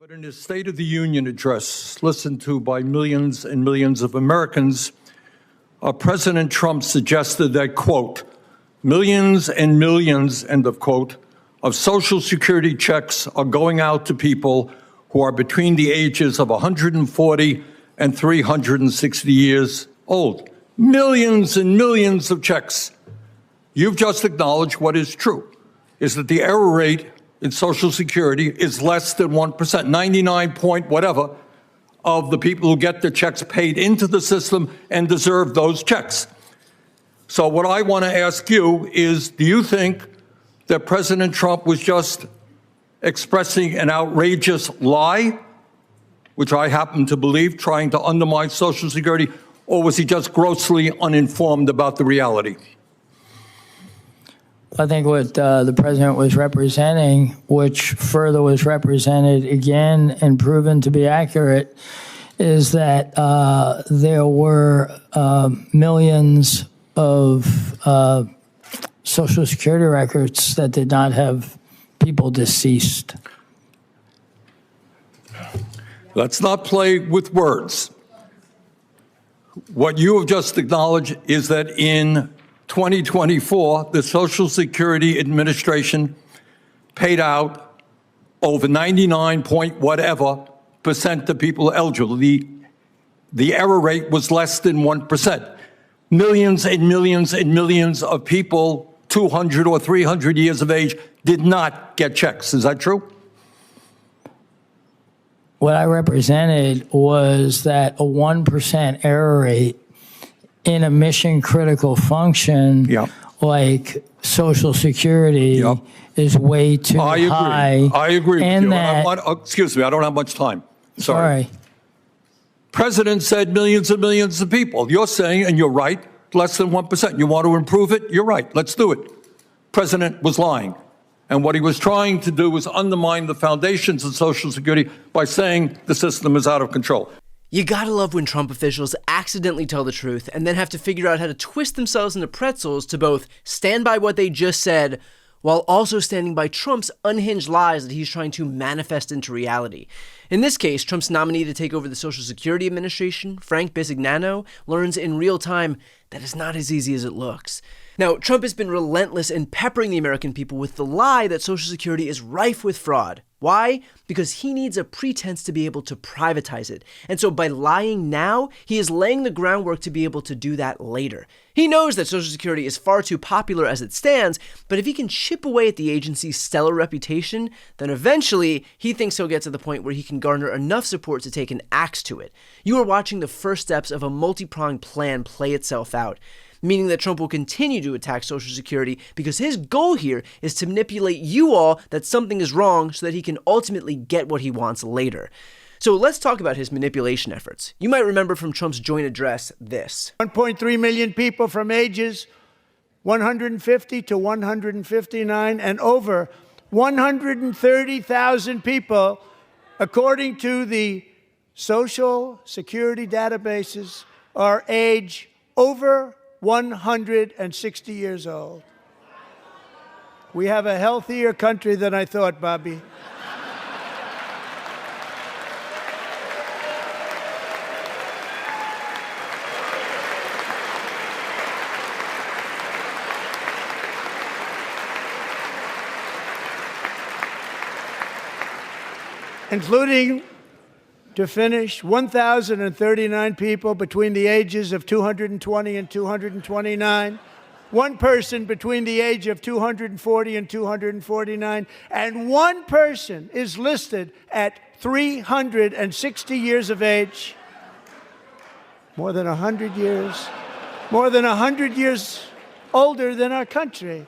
But in his State of the Union address, listened to by millions and millions of Americans, President Trump suggested that, quote, millions and millions, end of quote, of Social Security checks are going out to people who are between the ages of 140 and 360 years old. Millions and millions of checks. You've just acknowledged what is true, is that the error rate in Social Security is less than 1%, 99 point whatever of the people who get their checks paid into the system and deserve those checks. So what I want to ask you is, do you think that President Trump was just expressing an outrageous lie, which I happen to believe, trying to undermine Social Security, or was he just grossly uninformed about the reality? I think what the president was representing, which further was represented again and proven to be accurate, is that there were millions of Social Security records that did not have people deceased. Let's not play with words. What you have just acknowledged is that in 2024, the Social Security Administration paid out over 99 point whatever percent of people eligible. The error rate was less than 1%. Millions and millions and millions of people, 200 or 300 years of age, did not get checks. Is that true? What I represented was that a 1% error rate in a mission critical function like Social Security is way too high. I agree with you. That, excuse me, I don't have much time. Sorry. President said millions and millions of people. You're saying, and you're right, less than 1%. You want to improve it? You're right. Let's do it. President was lying. And what he was trying to do was undermine the foundations of Social Security by saying the system is out of control. You gotta love when Trump officials accidentally tell the truth and then have to figure out how to twist themselves into pretzels to both stand by what they just said while also standing by Trump's unhinged lies that he's trying to manifest into reality. In this case, Trump's nominee to take over the Social Security Administration, Frank Bisignano, learns in real time that it's not as easy as it looks. Now, Trump has been relentless in peppering the American people with the lie that Social Security is rife with fraud. Why? Because he needs a pretense to be able to privatize it. And so by lying now, he is laying the groundwork to be able to do that later. He knows that Social Security is far too popular as it stands, but if he can chip away at the agency's stellar reputation, then eventually he thinks he'll get to the point where he can garner enough support to take an axe to it. You are watching the first steps of a multi-pronged plan play itself out, meaning that Trump will continue to attack Social Security because his goal here is to manipulate you all that something is wrong so that he can ultimately get what he wants later. So let's talk about his manipulation efforts. You might remember from Trump's joint address this. 1.3 million people from ages 150 to 159 and over 130,000 people, according to the Social Security databases, are age over 160 years old. We have a healthier country than I thought, Bobby. Including, to finish, 1,039 people between the ages of 220 and 229, one person between the age of 240 and 249, and one person is listed at 360 years of age, more than 100 years older than our country.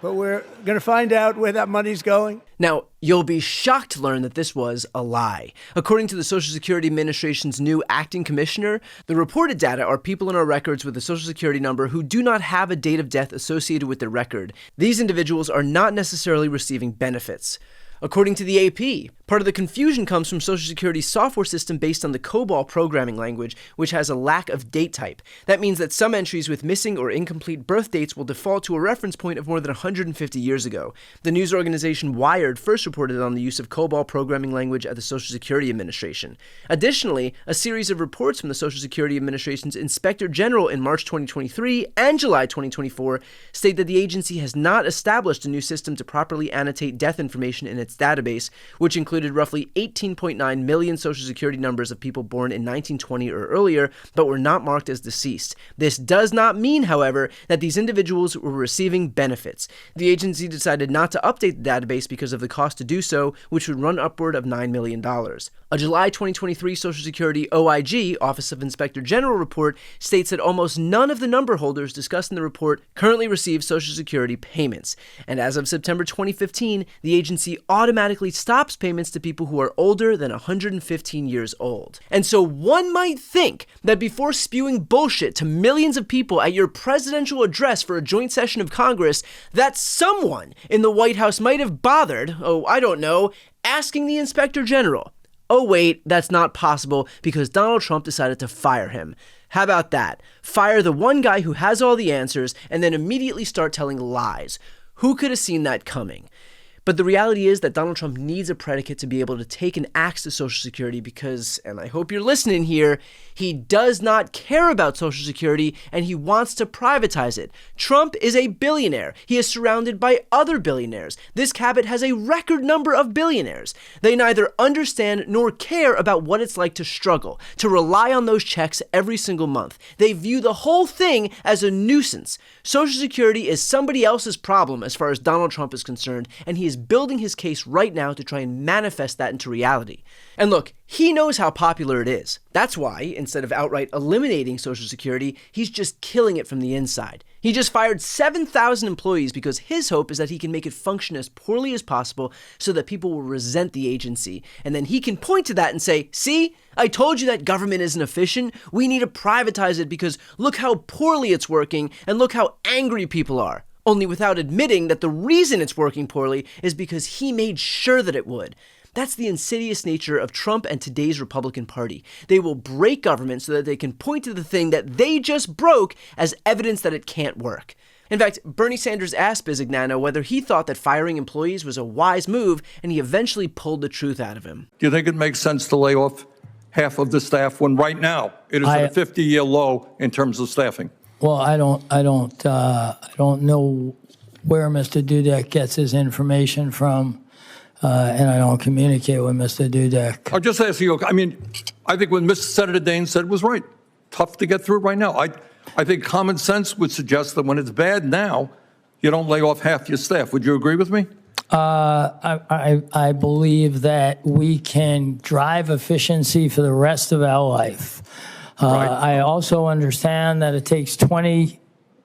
But we're going to find out where that money's going. Now, you'll be shocked to learn that this was a lie. According to the Social Security Administration's new acting commissioner, the reported data are people in our records with a Social Security number who do not have a date of death associated with their record. These individuals are not necessarily receiving benefits. According to the AP, part of the confusion comes from Social Security's software system based on the COBOL programming language, which has a lack of date type. That means that some entries with missing or incomplete birth dates will default to a reference point of more than 150 years ago. The news organization Wired first reported on the use of COBOL programming language at the Social Security Administration. Additionally, a series of reports from the Social Security Administration's Inspector General in March 2023 and July 2024 state that the agency has not established a new system to properly annotate death information in its database, which included roughly 18.9 million Social Security numbers of people born in 1920 or earlier, but were not marked as deceased. This does not mean, however, that these individuals were receiving benefits. The agency decided not to update the database because of the cost to do so, which would run upward of $9 million. A July 2023 Social Security OIG, Office of Inspector General report, states that almost none of the number holders discussed in the report currently receive Social Security payments. And as of September 2015, the agency automatically stops payments to people who are older than 115 years old. And so one might think that before spewing bullshit to millions of people at your presidential address for a joint session of Congress, that someone in the White House might have bothered, asking the Inspector General. Oh wait, that's not possible because Donald Trump decided to fire him. How about that? Fire the one guy who has all the answers and then immediately start telling lies. Who could have seen that coming? But the reality is that Donald Trump needs a predicate to be able to take an axe to Social Security because, and I hope you're listening here, he does not care about Social Security and he wants to privatize it. Trump is a billionaire. He is surrounded by other billionaires. This cabinet has a record number of billionaires. They neither understand nor care about what it's like to struggle, to rely on those checks every single month. They view the whole thing as a nuisance. Social Security is somebody else's problem as far as Donald Trump is concerned, and he is building his case right now to try and manifest that into reality. And look, he knows how popular it is. That's why, instead of outright eliminating Social Security, he's just killing it from the inside. He just fired 7,000 employees because his hope is that he can make it function as poorly as possible so that people will resent the agency. And then he can point to that and say, see, I told you that government isn't efficient. We need to privatize it because look how poorly it's working and look how angry people are. Only without admitting that the reason it's working poorly is because he made sure that it would. That's the insidious nature of Trump and today's Republican Party. They will break government so that they can point to the thing that they just broke as evidence that it can't work. In fact, Bernie Sanders asked Bizignano whether he thought that firing employees was a wise move, and he eventually pulled the truth out of him. Do you think it makes sense to lay off half of the staff when right now it is at a 50-year low in terms of staffing? Well, I don't know where Mr. Dudek gets his information from, and I don't communicate with Mr. Dudek. I'll just ask you, I think what Mr. Senator Dane said was right. Tough to get through right now. I think common sense would suggest that when it's bad now, you don't lay off half your staff. Would you agree with me? I believe that we can drive efficiency for the rest of our life. Right. I also understand that it takes 20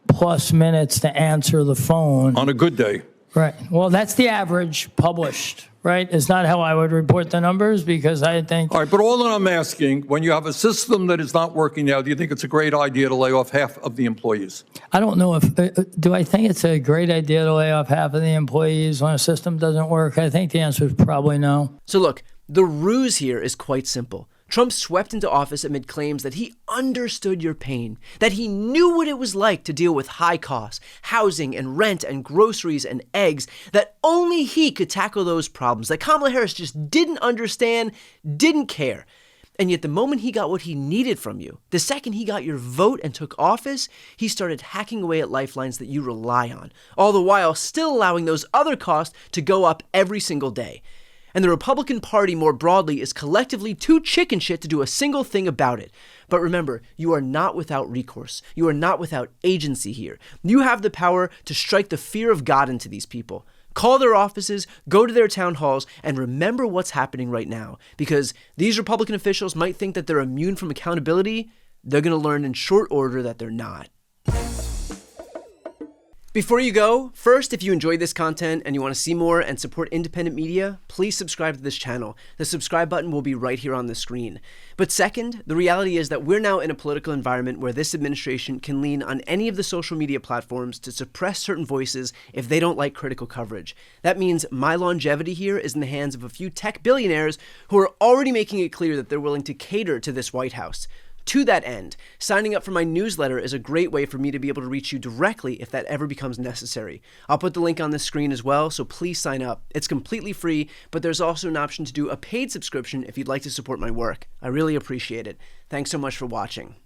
plus minutes to answer the phone. On a good day. Right. Well, that's the average published, right? It's not how I would report the numbers because I think... All right, but all that I'm asking, when you have a system that is not working now, do you think it's a great idea to lay off half of the employees? I don't know if... do I think it's a great idea to lay off half of the employees when a system doesn't work? I think the answer is probably no. So look, the ruse here is quite simple. Trump swept into office amid claims that he understood your pain, that he knew what it was like to deal with high costs, housing and rent and groceries and eggs, that only he could tackle those problems, that Kamala Harris just didn't understand, didn't care. And yet the moment he got what he needed from you, the second he got your vote and took office, he started hacking away at lifelines that you rely on, all the while still allowing those other costs to go up every single day. And the Republican Party more broadly is collectively too chicken shit to do a single thing about it. But remember, you are not without recourse. You are not without agency here. You have the power to strike the fear of God into these people. Call their offices, go to their town halls, and remember what's happening right now. Because these Republican officials might think that they're immune from accountability. They're going to learn in short order that they're not. Before you go, first, if you enjoyed this content and you want to see more and support independent media, please subscribe to this channel. The subscribe button will be right here on the screen. But second, the reality is that we're now in a political environment where this administration can lean on any of the social media platforms to suppress certain voices if they don't like critical coverage. That means my longevity here is in the hands of a few tech billionaires who are already making it clear that they're willing to cater to this White House. To that end, signing up for my newsletter is a great way for me to be able to reach you directly if that ever becomes necessary. I'll put the link on the screen as well, so please sign up. It's completely free, but there's also an option to do a paid subscription if you'd like to support my work. I really appreciate it. Thanks so much for watching.